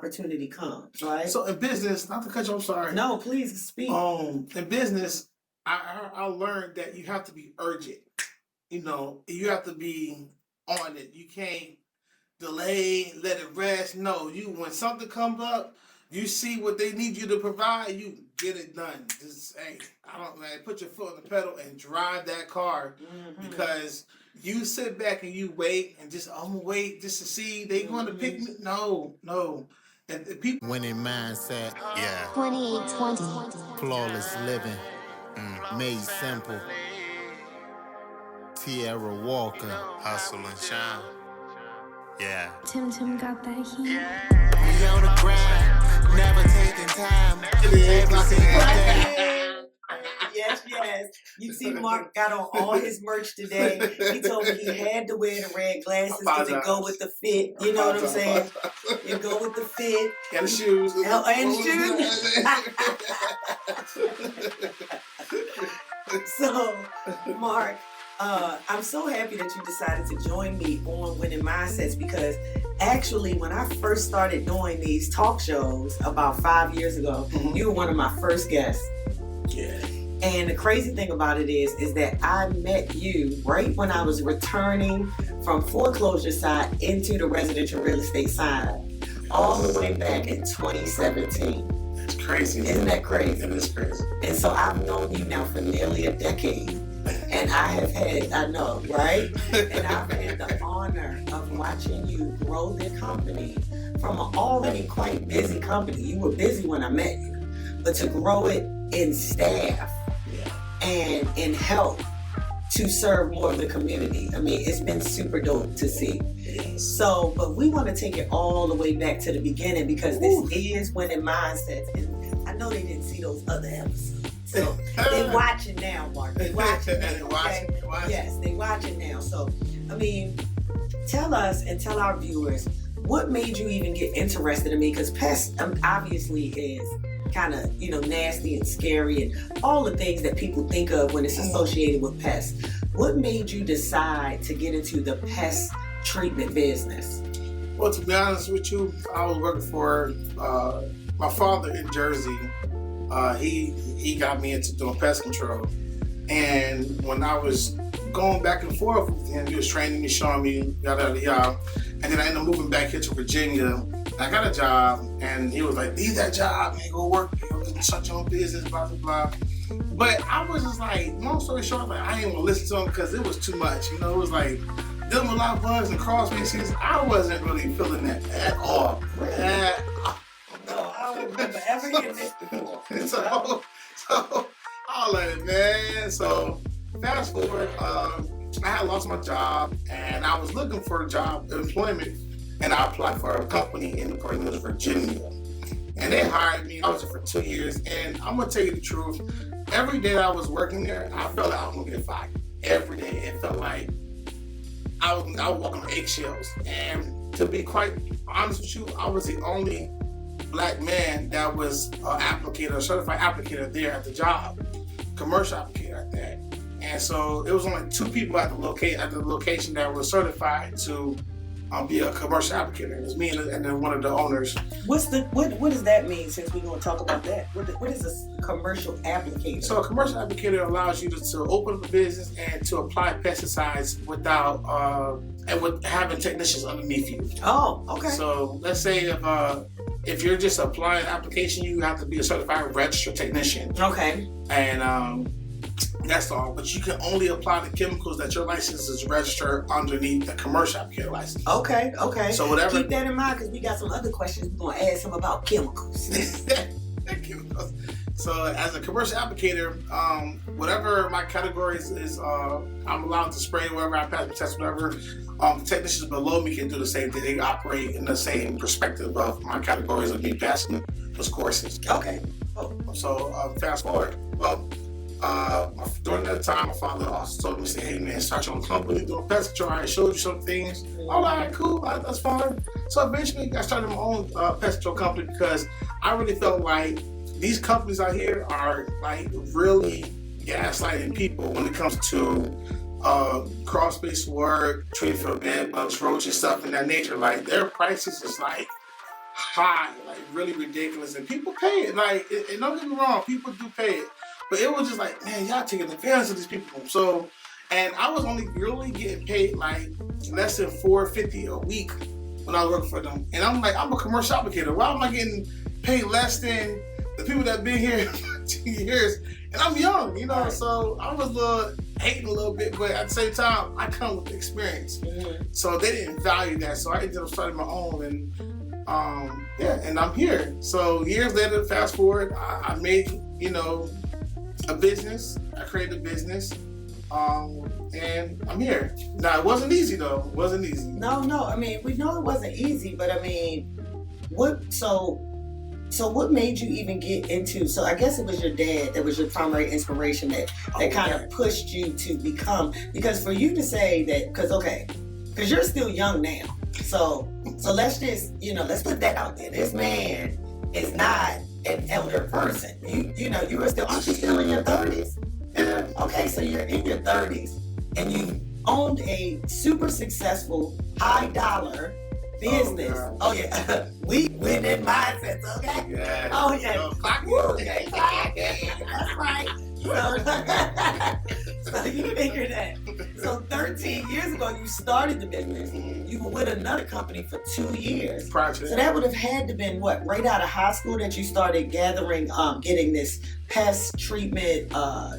opportunity comes, right? So in business, not to cut you, I'm sorry. No, please speak. In business, I learned that you have to be urgent. You have to be on it. You can't delay, let it rest. No, when something comes up, you see what they need you to provide, you get it done. Just put your foot on the pedal and drive that car, because you sit back and you wait and I'm gonna wait just to see they going to pick me. No. And the people Winning mindset, 2820. flawless living, made simple. Tierra Walker, hustle and shine. Yeah. Tim got that heat. We on the grind, never taking time. Yes. You see, Mark got on all his merch today. He told me he had to wear the red glasses because it go with the fit. You know what I'm saying? It go with the fit. And the shoes. And shoes. So, Mark, I'm so happy that you decided to join me on Winning Mindsets, because actually when I first started doing these talk shows about 5 years ago, you were one of my first guests. Yeah. And the crazy thing about it is that I met you right when I was returning from foreclosure side into the residential real estate side, all the way back in 2017. It's crazy. Isn't that crazy? It is crazy. And so I've known you now for nearly a decade. And I know, right? And I've had the honor of watching you grow the company from an already quite busy company. You were busy when I met you, but to grow it in staff and in help to serve more of the community. I mean, it's been super dope to see. So, but we want to take it all the way back to the beginning, because this is Winning Mindsets. And I know they didn't see those other episodes. So they're watching now, Mark. They're watching now. Okay? Yes, they're watching now. So, I mean, tell us and tell our viewers, what made you even get interested in me? Because Pest obviously is kind of, nasty and scary and all the things that people think of when it's associated with Pest. What made you decide to get into the pest treatment business? Well, to be honest with you, I was working for my father in Jersey. He got me into doing pest control. And when I was going back and forth with him, he was training me, showing me, yada, yada. And then I ended up moving back here to Virginia. I got a job, and he was like, leave that job, man, go work, start your own business, blah, blah, blah. But I was just like, long story short, I didn't want to listen to him because it was too much. It was like dealing with a lot of bugs and crawl spaces. I wasn't really feeling that at all. No, I don't remember ever hearing this before. So I'll let it, man. So fast forward, I had lost my job, and I was looking for a job, employment, and I applied for a company in Newport, Virginia. And they hired me. I was there for 2 years, and I'm gonna tell you the truth. Every day I was working there, I felt like I was gonna get fired. Every day, it felt like I was walking on eggshells. And to be quite honest with you, I was the only Black man that was an applicator, a certified applicator there at the job, commercial applicator at that. And so it was only 2 people at the location that were certified to be a commercial applicator. It was me and then one of the owners. What does that mean, since we're going to talk about that? What is a commercial applicator? So a commercial applicator allows you to open up a business and to apply pesticides without and with having technicians underneath you. Oh, okay. So let's say if you're just applying an application, you have to be a certified registered technician. Okay. And that's all. But you can only apply the chemicals that your license is registered underneath the commercial applicator license. Okay. So whatever. Keep that in mind, because we got some other questions. We're going to add some about chemicals. Chemicals. So as a commercial applicator, whatever my categories is, I'm allowed to spray wherever I pass the test, whatever. The technicians below me can do the same thing. They operate in the same perspective of my categories of me passing those courses. Okay. So fast forward. Well, during that time, my father also told me, say, hey man, start your own company, doing pest control. I showed you some things. All right, cool, that's fine. So eventually I started my own pest control company, because I really felt like these companies out here are like really gaslighting people when it comes to crawl space work, treating for bed bugs, roaches, stuff in that nature. Like their prices is like high, like really ridiculous, and people pay it. Like, and don't get me wrong, people do pay it, but it was just like, man, y'all taking advantage of these people. So, and I was only really getting paid like less than $450 a week when I was working for them, and I'm like, I'm a commercial applicator. Why am I getting paid less than the people that been here for 2 years? And I'm young, you know, Right. so I was hating a little bit, but at the same time, I come with experience. Mm-hmm. So they didn't value that, so I ended up starting my own, and and I'm here. So years later, fast forward, I made, you know, a business. I created a business, and I'm here. Now, it wasn't easy though. It wasn't easy. No. I mean, we know it wasn't easy, but I mean, So what made you even get into? So I guess it was your dad that was your primary inspiration that kind of pushed you to become. Because for you to say that, because you're still young now. So let's just let's put that out there. This man is not an elder person. You were still. Aren't you still in your 30s? Yeah. Okay, so you're in your 30s and you owned a super successful, high dollar business. Oh yeah. We win in mindsets, okay? Yeah. Oh yeah. Okay. That's right. So you figured that. So 13 years ago you started the business. You were with another company for 2 years. Project. So that would have had to been what, right out of high school that you started getting this pest treatment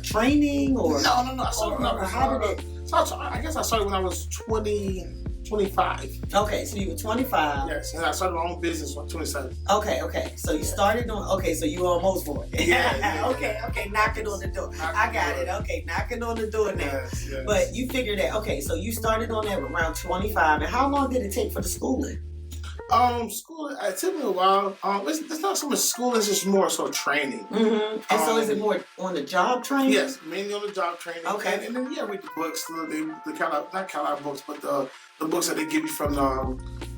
training, or No. I started when I was, how did it? I guess I started when I was 25. Okay, so you were 25. Yes, and I started my own business when 27. Okay. So you started on. Okay, so you almost for it. Yeah. Okay. Knocking on the door. I got it. Okay, knocking on the door now. Yes. But you figured that. Okay, so you started on that around 25. And how long did it take for the schooling? School. It took me a while. It's not so much school. It's just more so training. Mm-hmm. And so is it more on the job training? Yes, mainly on the job training. Okay. And then read the books. The not Carolina books, but the books that they give you from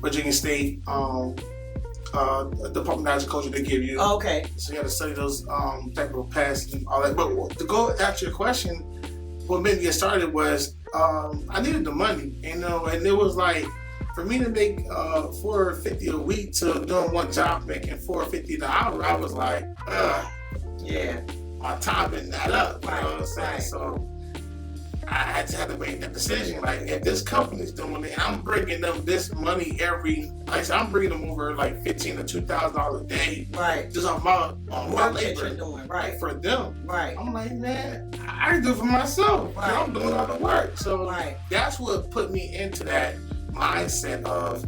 Virginia State. Department of Agriculture they give you. Okay. So you got to study those type of pests and all that. But to go answer your question, what made me get started was I needed the money, and it was like for me to make $450 a week to doing one job making $450 an hour. I was like, Yeah. my time isn't that up. You know what I'm saying? Right. So I had to make that decision. Like, if this company's doing it, and I'm bringing them this money I'm bringing them over like $1,500 to $2,000 a day. Right. Just on my Work that labor. you're doing. Right. Like, for them. Right. I'm like, man, I can do it for myself. Right. I'm doing all the work. So Right. that's what put me into that mindset of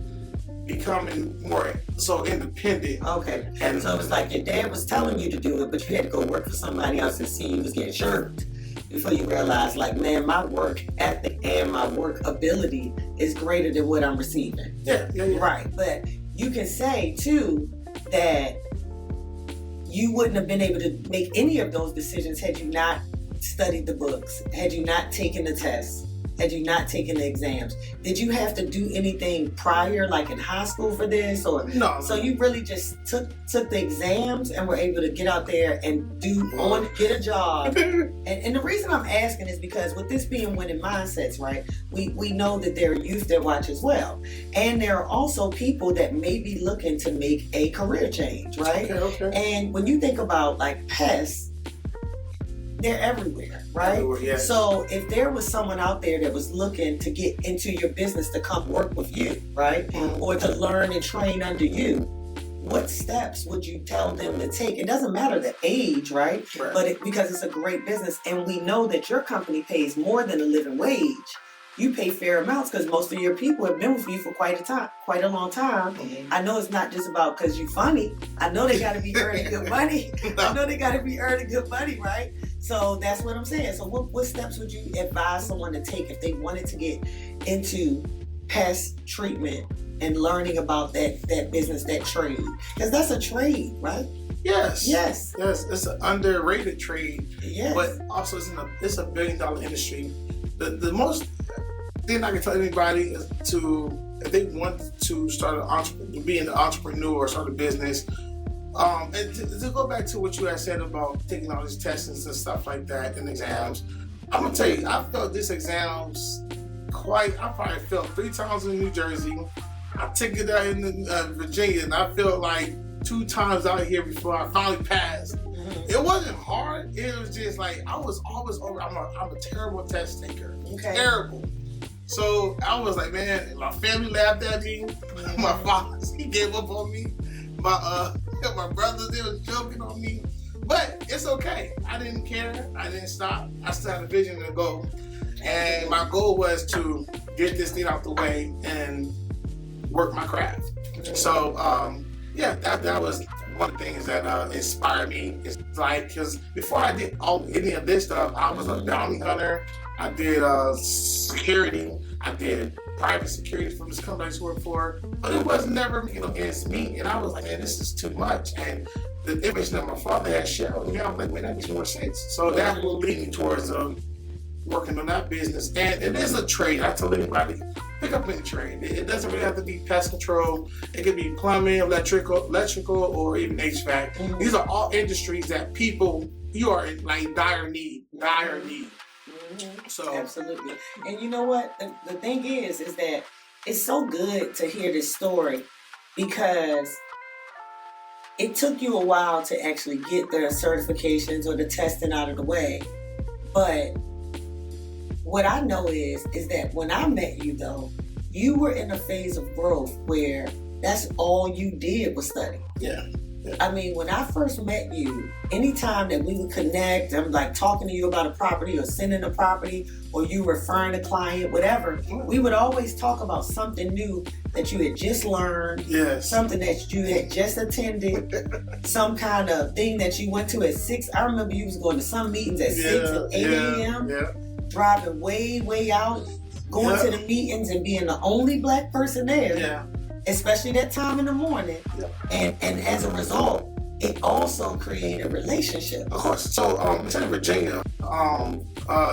becoming more so independent. Okay. And So it's like your dad was telling you to do it, but you had to go work for somebody else and see you was getting shirked before you realized, like, man, my work ethic and my work ability is greater than what I'm receiving. Yeah. Right. But you can say too that you wouldn't have been able to make any of those decisions had you not studied the books, had you not taken the tests, had you not taken the exams. Did you have to do anything prior, like in high school for this, or No. so you really just took the exams and were able to get out there and get a job? And the reason I'm asking is because with this being winning mindsets, right? We know that there are youth that watch as well, and there are also people that may be looking to make a career change, right? Okay. And when you think about like pests, they're everywhere, right? Everywhere, yes. So if there was someone out there that was looking to get into your business to come work with you, right? Mhm. Or to learn and train under you, what steps would you tell them to take? It doesn't matter the age, right? Right. But because it's a great business, and we know that your company pays more than a living wage. You pay fair amounts because most of your people have been with you for quite a long time. Mhm. I know it's not just about because you're funny. I know they got to be earning good money. I know they got to be earning good money, right? So that's what I'm saying. So what steps would you advise someone to take if they wanted to get into pest treatment and learning about that business, that trade? Because that's a trade, right? Yes. Yes. It's an underrated trade, Yes. but also it's a $1 billion industry. The most thing I can tell anybody is if they want to be an entrepreneur or start a business, and to go back to what you had said about taking all these tests and stuff like that and exams, I'm gonna tell you, I failed these exams I probably failed 3 times in New Jersey, I took it out in Virginia, and I felt like 2 times out here before I finally passed. It wasn't hard. It was just like I was always over. I'm a terrible test taker. Okay. Terrible. So I was like, man, my family laughed at me. My father, he gave up on me. My brothers, they was joking on me. But it's okay. I didn't care. I didn't stop. I still had a vision and a goal. And my goal was to get this thing out the way and work my craft. So, that was one of the things that inspired me. It's like, because before I did any of this stuff, I was a bounty hunter. I did security. I did private security for this company I used to work for. But it was never, against me. And I was like, man, this is too much. And the information that my father had shared with me, I was like, man, that makes more sense. So that will lead me towards working on that business. And it is a trade. I tell anybody, pick up any trade. It doesn't really have to be pest control. It could be plumbing, electrical, or even HVAC. These are all industries that you are in like dire need. So absolutely. And you know what? The thing is that it's so good to hear this story because it took you a while to actually get the certifications or the testing out of the way. But what I know is that when I met you, though, you were in a phase of growth where that's all you did was study. Yeah. I mean, when I first met you, anytime that we would connect, I'm like talking to you about a property or sending a property or you referring a client, whatever, we would always talk about something new that you had just learned, something that you had just attended, some kind of thing that you went to at 6. I remember you was going to some meetings at 6 and 8 a.m., driving way out, going to the meetings and being the only Black person there. Especially that time in the morning. And as a result, it also created relationships. Of course. So in Virginia,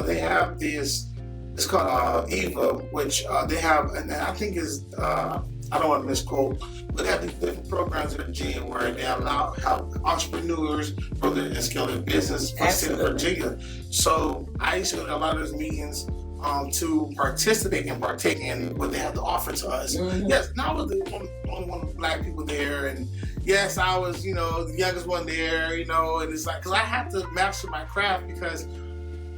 they have this, it's called EVA, which they have, and I think is, I don't want to misquote, but they have these different programs in Virginia where they allow help entrepreneurs grow and scale their business for the state of Virginia. So I used to go to a lot of those meetings to participate and partake in what they have to offer to us. Yes, now I was the only one of the Black people there, and yes, I was, the youngest one there, and it's like, because I have to master my craft, because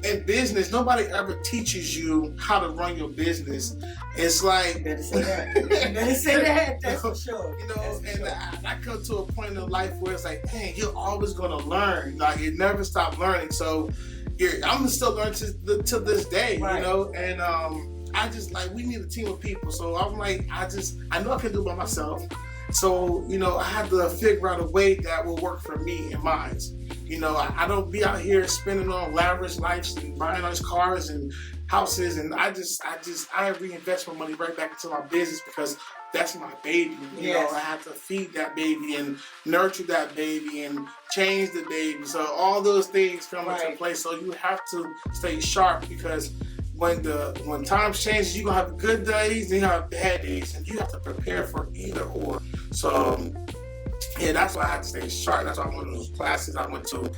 in business, nobody ever teaches you how to run your business. It's like, you better say that. You better say that. That's for sure. I come to a point in life where it's like, dang, you're always going to learn. Like, you never stop learning. So I'm still learning to this day, and I just like, we need a team of people. So I'm like, I know I can do it by myself. So, I had to figure out a way that will work for me and mine. I don't be out here spending on lavish lives and buying nice cars and houses. And I reinvest my money right back into my business because that's my baby. I have to feed that baby and nurture that baby and change the baby. So all those things come into play. So you have to stay sharp, because when times change, you're gonna have good days and you have bad days, and you have to prepare for either or. So that's why I had to stay sharp. That's why I went to those classes. I went to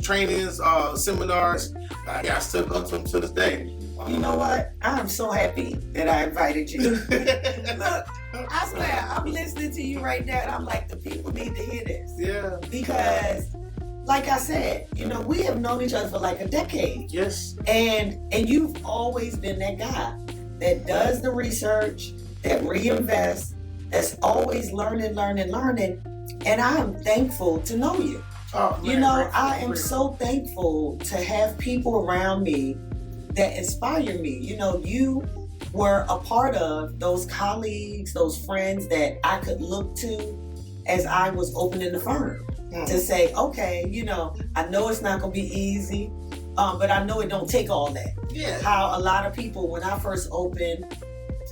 trainings, seminars. I still go to them to this day. You know what? I'm so happy that I invited you. Look, I swear, I'm listening to you right now, and I'm like, the people need to hear this. Yeah. Because, like I said, we have known each other for like a decade. Yes. And you've always been that guy that does the research, that reinvests, that's always learning. And I am thankful to know you. Oh, man, I am so thankful to have people around me that inspire me. You were a part of those colleagues, those friends that I could look to as I was opening the firm to say, okay, I know it's not going to be easy, but I know it don't take all that. Yeah. How a lot of people, when I first opened,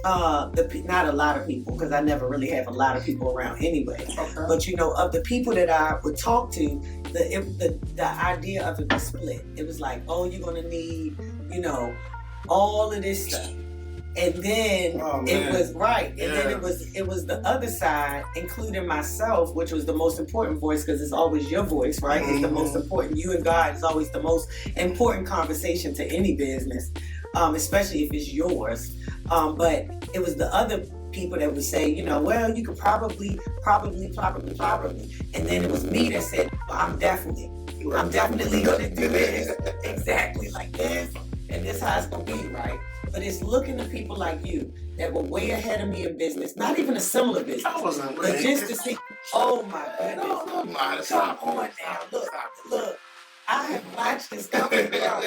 not a lot of people, because I never really have a lot of people around anyway. Okay. But of the people that I would talk to, the idea of it was split. It was like, oh, you're gonna need, all of this stuff, and then it was and then it was the other side, including myself, which was the most important voice, because it's always your voice, right? It's the most important. You and God is always the most important conversation to any business. Especially if it's yours. But it was the other people that would say, you know, well, you could probably. And then it was me that said, well, I'm definitely going to do this exactly like this. And this how it's going to be, right? But it's looking at people like you that were way ahead of me in business, not even a similar business. I wasn't But ready. just to see, oh my goodness. Stop. Come on now, look. I have watched this company grow.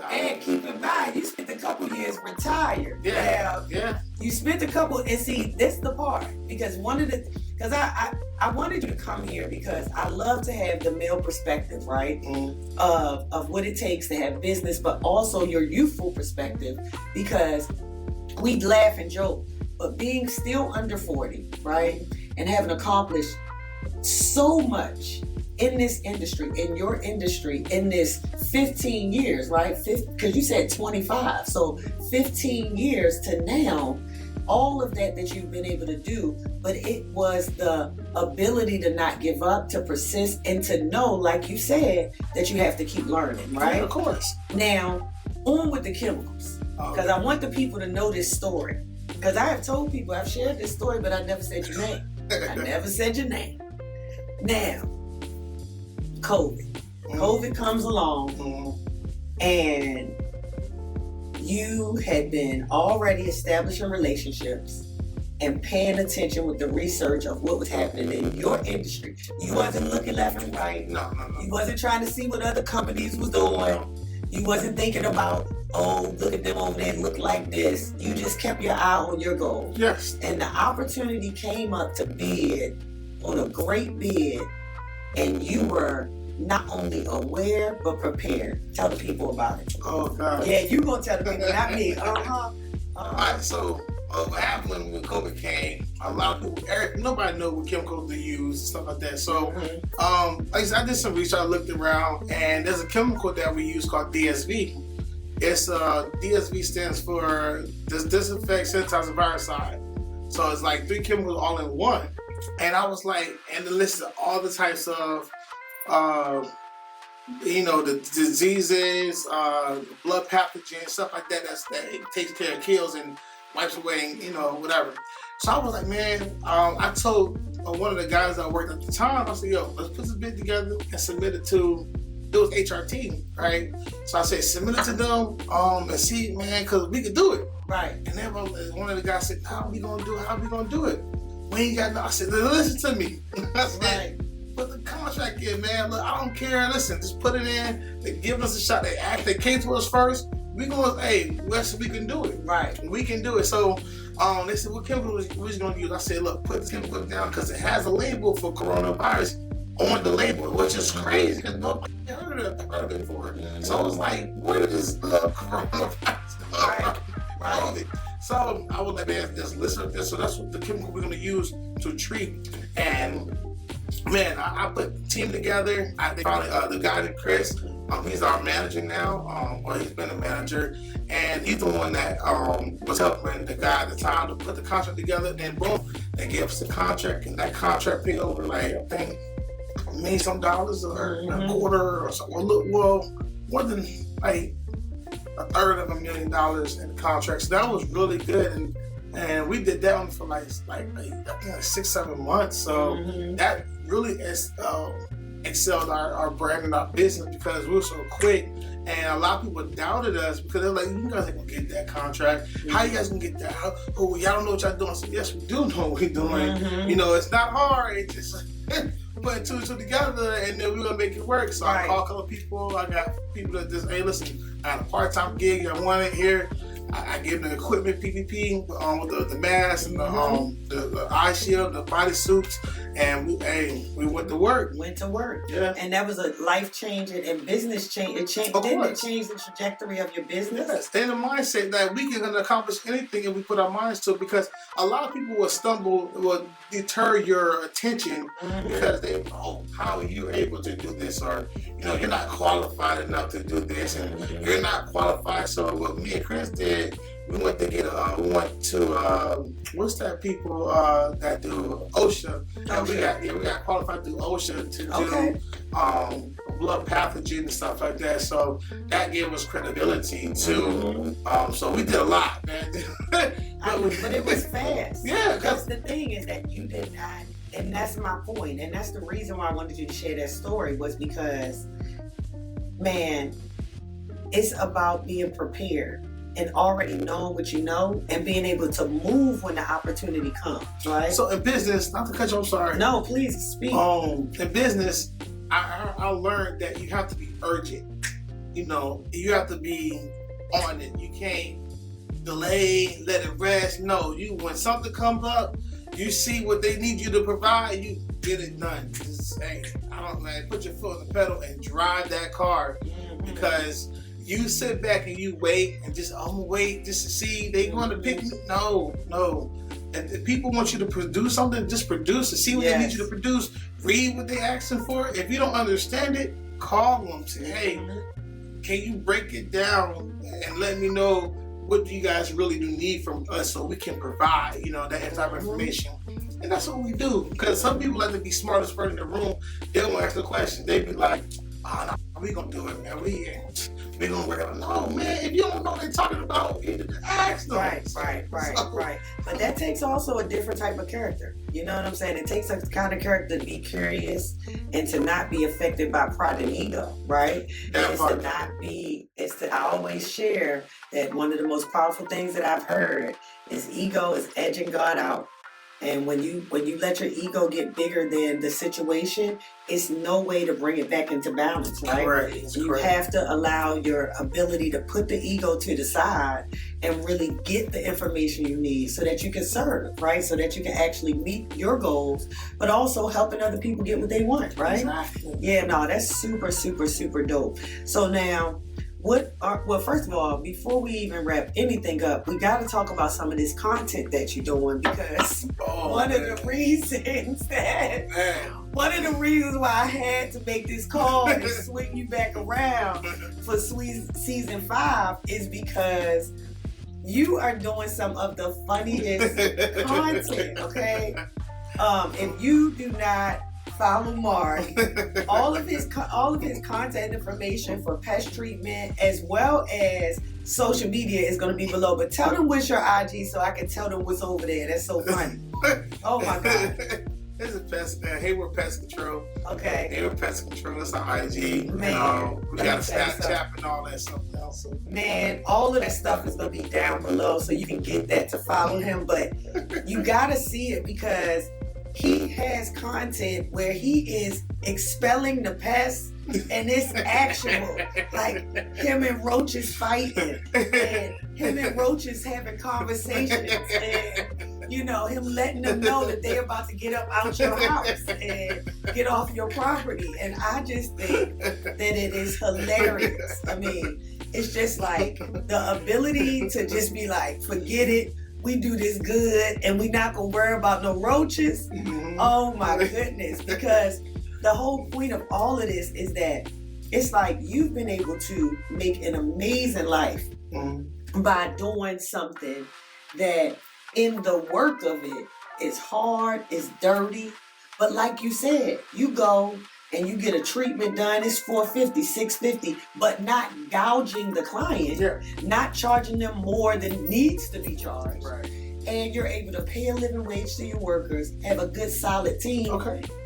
And keep in mind, you spent a couple years retired. Yeah. You spent a couple, and see, this is the part. Because I wanted you to come here because I love to have the male perspective, right? Of what it takes to have business, but also your youthful perspective, because we laugh and joke, but being still under 40, right? And having accomplished so much in this industry, in your industry, in this 15 years, right? Because you said 25. So 15 years to now, all of that you've been able to do, but it was the ability to not give up, to persist, and to know, like you said, that you have to keep learning, right? Yeah, of course. Now, on with the chemicals, because I want the people to know this story. Because I have told people, I've shared this story, but I never said your name. Now, COVID comes along, and you had been already establishing relationships and paying attention with the research of what was happening in your industry. You wasn't looking left and right. No. You wasn't trying to see what other companies was doing. You wasn't thinking about, oh, look at them over there, look like this. You just kept your eye on your goal. Yes. And the opportunity came up to bid on a great bid, and you were not only aware, but prepared. Tell the people about it. Oh, God. Yeah, you gonna tell the people, not me. All right, so what happened when COVID came, a lot of people, nobody knew what chemicals to use and stuff like that. So, like I said, I did some research, I looked around, and there's a chemical that we use called DSV. It's DSV stands for disinfect, sanitize, and virucide. So it's like 3 chemicals all in one. And I was like, and it listed all the types of the diseases, blood pathogens, stuff like that. That it takes care of, kills, and wipes away, whatever. So I was like, man, I told one of the guys that worked at the time, I said, yo, let's put this bid together and submit it to, it was HRT, right? So I said, submit it to them and see, man, because we could do it. Right. And then one of the guys said, how we gonna do it? We ain't got no, I said, listen to me. I said, put the contract in, man. Look, I don't care. Listen, just put it in. They give us a shot. They came to us first. We going, hey, we can do it. Right. We can do it. So they said, what chemical we going to use? I said, look, put this chemical down because it has a label for coronavirus on the label, which is crazy because nobody heard of it before. So I was like, where did this coronavirus come from? Right. So I was like, man, just listen to this. So that's what the chemical we're going to use to treat. And man, I put the team together. They found the guy named Chris. He's our manager now. Or he's been a manager, and he's the one that was helping the guy at the time to put the contract together. And boom, they gave us the contract, and that contract paid over like I think $1 some or a quarter or something. Well, more than like $1/3 in the contract. So that was really good, and we did that one for like I think 6-7 months. So that really excelled our brand and our business because we were so quick, and a lot of people doubted us because they're like, you guys ain't gonna get that contract. How you guys gonna get that? Y'all don't know what y'all doing. So yes, we do know what we're doing. It's not hard. It's just putting 2 and 2 together, and then we're gonna make it work. So I call a couple of people. I got people that just, hey, listen, I had a part-time gig. I want it here. I gave them the equipment, PPP, with the mask and the eye shield, the body suits, and we went to work. Yeah. And that was a life-changing and business change. It changed the trajectory of your business? Yes. And the mindset that we can accomplish anything if we put our minds to it, because a lot of people will deter your attention because they how are you able to do this, or you're not qualified enough to do this, and you're not qualified. So what me and Chris did, we went to what's that people that do OSHA. And we got qualified through OSHA to do blood pathogen and stuff like that. So that gave us credibility too. So we did a lot, man. But it was fast. Yeah, because the thing is that you did not, and that's my point, and that's the reason why I wanted you to share that story, was because, man, it's about being prepared and already knowing what you know and being able to move when the opportunity comes, right? So in business, not to cut you, I'm sorry. No, please speak. In business, I learned that you have to be urgent. You know, you have to be on it. You can't delay, let it rest. No, when something comes up, you see what they need you to provide, you get it done. Just, hey, put your foot on the pedal and drive that car, because you sit back and you wait and just, I'm gonna wait just to see they going to pick me. No. And if people want you to produce something, just produce it. See what they need you to produce. Read what they're asking for. If you don't understand it, call them. Say, hey, can you break it down and let me know what do you guys really do need from us so we can provide, that type of information. And that's what we do. Because some people like to be smartest person in the room. They don't ask the question. They be like, oh, no, we gonna do it, man. We gonna work out. No, man, if you don't know what they're talking about, you need to ask them. Right. But that takes also a different type of character. You know what I'm saying? It takes a kind of character to be curious and to not be affected by pride and ego, right? I always share that one of the most powerful things that I've heard is ego is edging God out. And when you let your ego get bigger than the situation, it's no way to bring it back into balance, right? Correct. You have to allow your ability to put the ego to the side and really get the information you need so that you can serve, right? So that you can actually meet your goals, but also helping other people get what they want, right? Exactly. Yeah, no, that's super, super, super dope. So now, first of all, before we even wrap anything up, we got to talk about some of this content that you're doing, because one of the reasons why I had to make this call and swing you back around for season 5 is because you are doing some of the funniest content, okay? If you do not follow Mark, all of his contact information for pest treatment as well as social media is going to be below. But tell them what's your IG so I can tell them what's over there. That's so funny. Oh my God. This is Pest, Hayward Pest Control. Okay. Hayward Pest Control. That's our IG. Man, we got Snapchat and all that stuff now. So. Man, all of that stuff is going to be down below so you can get that to follow him. But you got to see it because he has content where he is expelling the pests, and it's actual. Like him and roaches fighting, and him and roaches having conversations, and him letting them know that they're about to get up out your house and get off your property. And I just think that it is hilarious. I mean, it's just like the ability to just be like, forget it. We do this good and we not gonna worry about no roaches. Oh my goodness. Because the whole point of all of this is that it's like you've been able to make an amazing life by doing something that in the work of it is hard, it's dirty. But like you said, you go and you get a treatment done, it's $450, $650, but not gouging the client, not charging them more than needs to be charged. Right. And you're able to pay a living wage to your workers, have a good solid team,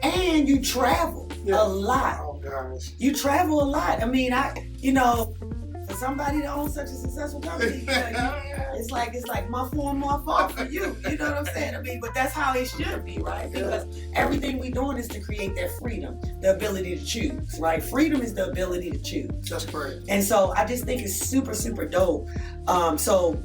and you travel a lot. Oh gosh. You travel a lot. I mean, for somebody to own such a successful company, it's like my fault for you. You know what I'm saying? I mean, but that's how it should be, right? Because everything we're doing is to create that freedom, the ability to choose, right? Freedom is the ability to choose. That's correct. And so I just think it's super, super dope. So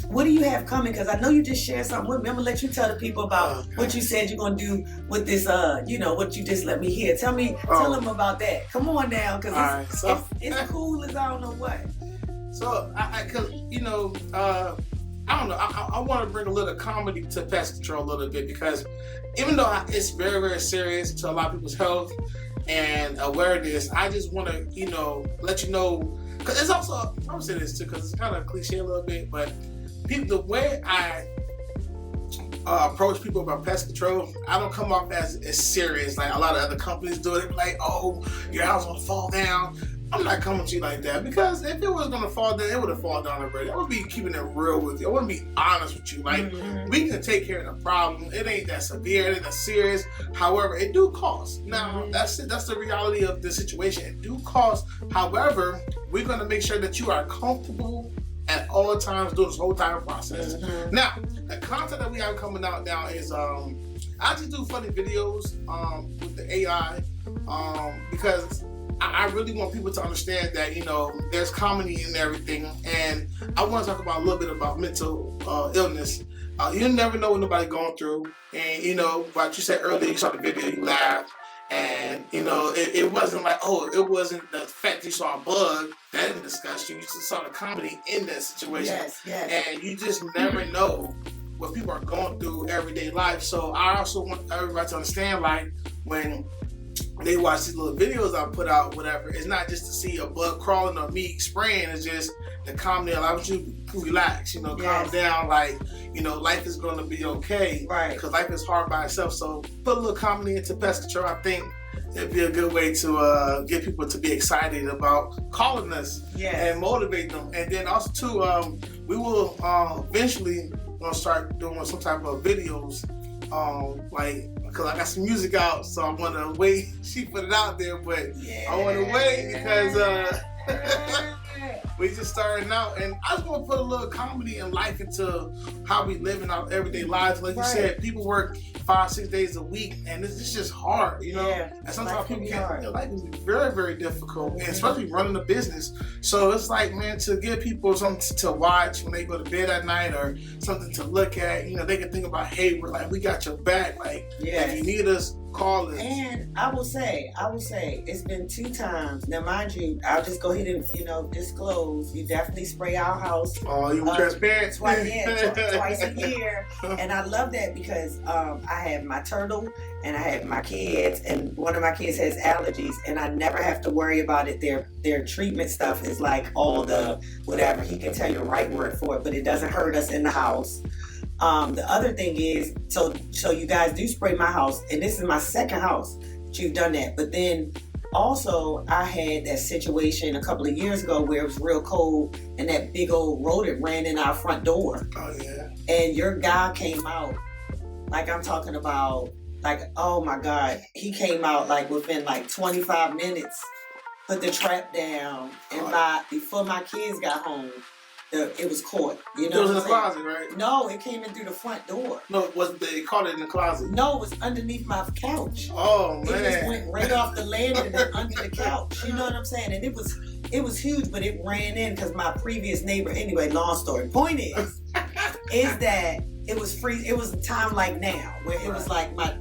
what do you have coming? Because I know you just shared something with me. I'm going to let you tell the people about what you said you're going to do with this, what you just let me hear. Tell them about that. Come on now, because it's cool as I don't know what. So, I don't know. I want to bring a little comedy to pest control a little bit, because even though it's very, very serious to a lot of people's health and awareness, I just want to, let you know, because it's also, I'm saying this too, because it's kind of cliche a little bit, but the way I approach people about pest control, I don't come off as serious like a lot of other companies do it. Like, oh, your house will fall down. I'm not coming to you like that, because if it was gonna fall down, it would have fallen down already. I would be keeping it real with you. I wouldn't be honest with you. Like, we can take care of the problem. It ain't that severe. It ain't that serious. However, it do cost. Now, that's the reality of the situation. It do cost. However, we're gonna make sure that you are comfortable at all times during this whole entire process. Now, the content that we have coming out now is I just do funny videos with the AI because I really want people to understand that, you know, there's comedy in everything, and I want to talk about a little bit about mental illness. You never know what nobody's going through, and you know, like you said earlier, you saw the video, you laughed, and you know, it wasn't like, oh, it wasn't the fact you saw a bug that didn't disgust you. You just saw the comedy in that situation, and you just never know what people are going through everyday life. So I also want everybody to understand, like, when they watch these little videos I put out, whatever, it's not just to see a bug crawling or me spraying. It's just the comedy allows you to relax, you know, calm down, like, you know, life is going to be okay, right? Because life is hard by itself. So put a little comedy into pest control. I think it'd be a good way to get people to be excited about calling us and motivate them. And then also too, we will eventually gonna start doing some type of videos, like, because I got some music out, so I want to wait. She put it out there, but I want to wait because we just starting out, and I just want to put a little comedy and life into how we live in our everyday lives. Like you said, people work 5-6 days a week, and it's just hard, you know. And sometimes people can't. Life can be very, very difficult, and especially running a business. So it's like, man, to give people something to watch when they go to bed at night, or something to look at. You know, they can think about, hey, we're like, we got your back. Like, if you need us, call us. And I will say, it's been 2 times. Now, mind you, I'll just go ahead and, you know, disclose. You definitely spray our house. Oh, you transparent? Twice a year. And I love that because I have my turtle and I have my kids, and one of my kids has allergies, and I never have to worry about it. Their treatment stuff is like all the whatever. He can tell you the right word for it, but it doesn't hurt us in the house. The other thing is, so you guys do spray my house, and this is my second house that you've done that. But then also, I had that situation a couple of years ago where it was real cold, and that big old rodent ran in our front door. Oh yeah. And your guy came out, like I'm talking about, like, oh my God, he came out like within like 25 minutes, put the trap down, and before my kids got home, it was caught. You know, it was in the closet, right? No, it came in through the front door. No, they caught it in the closet. No, it was underneath my couch. Oh man! It just went right off the landing and under the couch. You know what I'm saying? And it was huge, but it ran in because my previous neighbor. Anyway, long story. Point is that it was free. It was a time like now where it was like my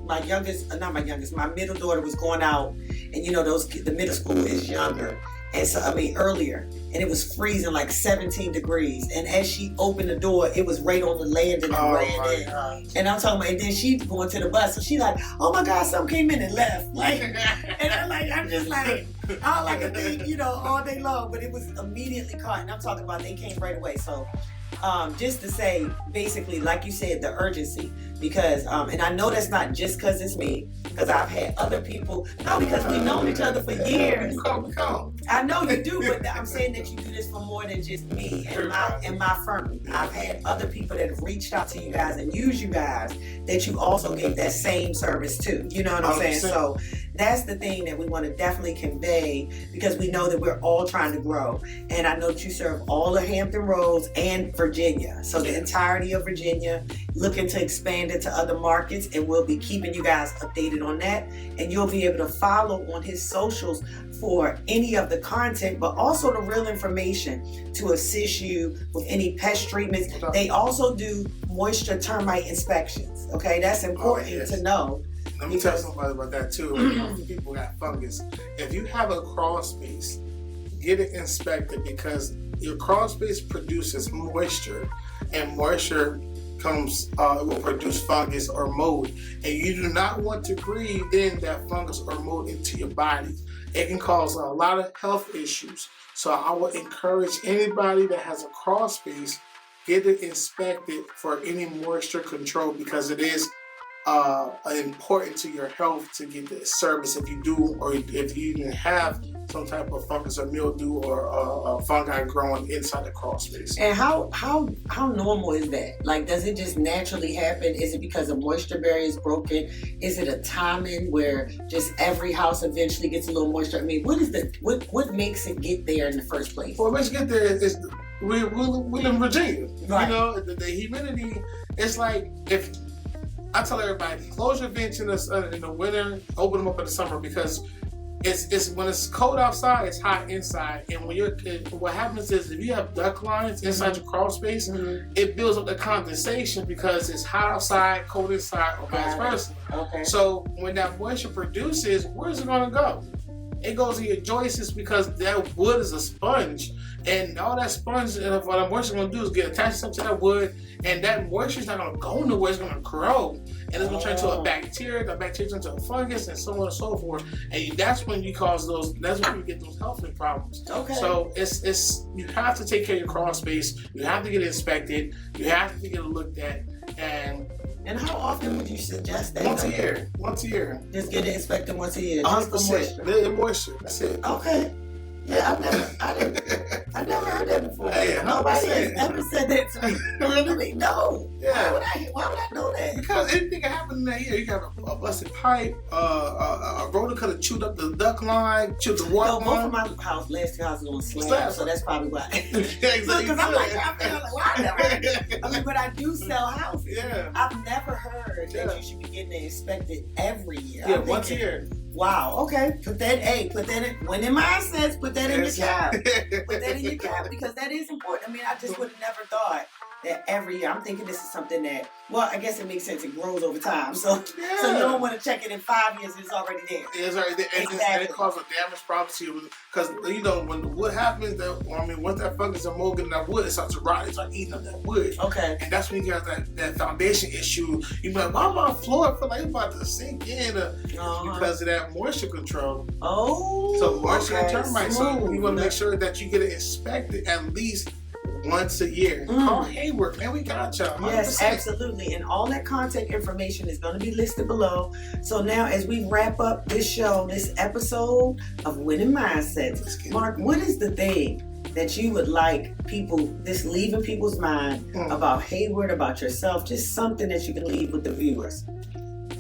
middle daughter was going out, and you know the middle school is younger. And so, earlier, and it was freezing like 17 degrees. And as she opened the door, it was right on the landing and ran in. God. And I'm talking about, and then she going to the bus, and she like, oh my God, something came in and left. Like, and I'm just like, I like a thing, you know, all day long. But it was immediately caught, and I'm talking about they came right away. So, just to say, basically, like you said, the urgency, because, and I know that's not just because it's me, because I've had other people, no, because we've known each other for years. I know you do, but I'm saying that you do this for more than just me and my firm. I've had other people that have reached out to you guys and used you guys that you also gave that same service to. You know what I'm saying? So that's the thing that we want to definitely convey, because we know that we're all trying to grow. And I know that you serve all of Hampton Roads and Virginia. So the entirety of Virginia, looking to expand into other markets, and we'll be keeping you guys updated on that. And you'll be able to follow on his socials for any of the content, but also the real information to assist you with any pest treatments. They also do moisture termite inspections. Okay, that's important to know. Let me tell somebody about that too. People got fungus. If you have a crawl space, get it inspected, because your crawl space produces moisture, and moisture will produce fungus or mold, and you do not want to breathe in that fungus or mold into your body. It can cause a lot of health issues. So I would encourage anybody that has a crawl space, get it inspected for any moisture control because it is important to your health to get the service if you do, or if you even have some type of fungus or mildew or fungi growing inside the crawl space. And how normal is that? Like, does it just naturally happen? Is it because a moisture barrier is broken? Is it a timing where just every house eventually gets a little moisture? I mean, what makes it get there in the first place? What makes it get there is we live in Virginia. Right. You know, the humidity. It's like if I tell everybody, close your vents in the winter, open them up in the summer because it's when it's cold outside, it's hot inside. And when what happens is if you have duct lines inside your crawl space, it builds up the condensation because it's hot outside, cold inside, or vice versa. Okay. So when that moisture produces, where's it gonna go? It goes in your joists because that wood is a sponge, and all that sponge and what that moisture is gonna do is get attached to that wood, and that moisture is not gonna go nowhere. It's gonna grow, and it's gonna turn into a bacteria. The bacteria turns into a fungus, and so on and so forth. And that's when you cause those. That's when you get those health problems. Okay. So it's you have to take care of your crawl space. You have to get it inspected. You have to get it looked at, And how often would you suggest that? once a year. Once a year. Just get it inspected once a year. 100%. The moisture. That's it. Okay. Yeah, I never heard that before. Hey, Nobody has 100%. ever said that to me. Really? No. Yeah. Why would I know that? Because anything can happen in that year. You got a busted pipe, a roller could have chewed up the duct line, chewed the water No, both line. of my last two houses on slab, Slab. so that's probably why. Yeah, exactly. Look, because I'm like, why I never? I mean, but I do sell houses. Yeah. I've never heard that you should be getting it inspected every year. Yeah, I'm once a thinking, year. Wow. Okay. Put that in. When in mindsets, put that in your cap. Put that in your cap because that is important. I mean, I just would have never thought that every year. I'm thinking this is something that, well, I guess it makes sense. It grows over time. So you don't want to check it in 5 years. It's already there. It's already there. And it causes a damage problem to you because you know when the wood happens, once that fungus and mold get in that wood, it starts to rot. It's like eating up that wood. Okay. And that's when you got that foundation issue. You be like, why my floor feel like it's about to sink in because of that moisture control. Oh. So moisture and termites. So Smooth. you want to make sure that you get it inspected at least once a year. Call Hayward, man. We got y'all. 100%. Yes, absolutely. And all that contact information is going to be listed below. So now as we wrap up this show, this episode of Winning Mindsets, Mark, what is the thing that you would like people, this leave in people's mind about Hayward, about yourself, just something that you can leave with the viewers?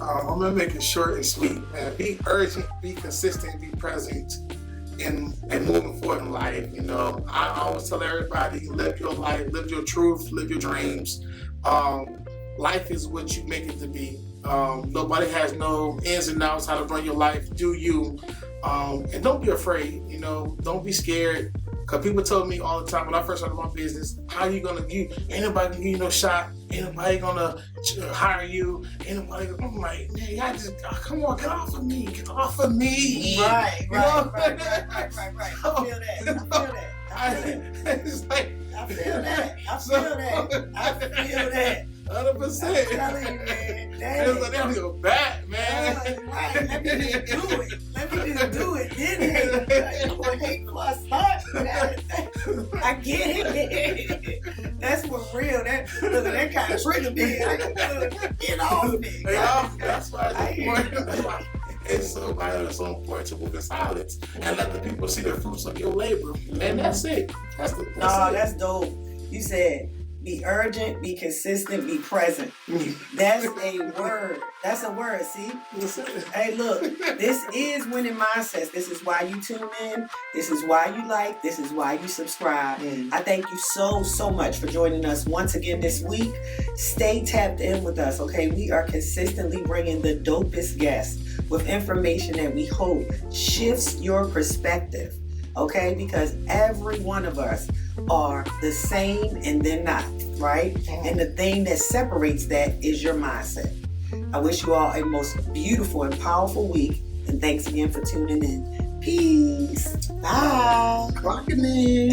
I'm going to make it short and sweet, man. Be urgent, be consistent, be present. And moving forward in life, you know, I always tell everybody, live your life, live your truth, live your dreams. Life is what you make it to be. Nobody has no ins and outs how to run your life. Do you? And don't be afraid, you know, don't be scared. Because people told me all the time when I first started my business, how you going to, ain't nobody going to give you no shot. Ain't nobody going to hire you. Ain't nobody I'm like, man, y'all just, come on, get off of me. Get off of me. Right. I It's like, I feel that. 100%. I'm telling you, man. It's like, they don't go back, man. Right. Let me just do it. Then you want to hate before I start. I get it. That's for real. That kind of triggered me. I get off me. That's why it's so vital and so important to move in silence and let the people see the fruits of your labor. And that's it. That's dope. You said be urgent, be consistent, be present. That's a word. That's a word, see? Hey, look, this is Winning Mindsets. This is why you tune in. This is why you like. This is why you subscribe. I thank you so much for joining us once again this week. Stay tapped in with us, okay? We are consistently bringing the dopest guests with information that we hope shifts your perspective, okay? Because every one of us are the same and then not, right? And the thing that separates that is your mindset. I wish you all a most beautiful and powerful week, and thanks again for tuning in. Peace. Bye. Clocking in.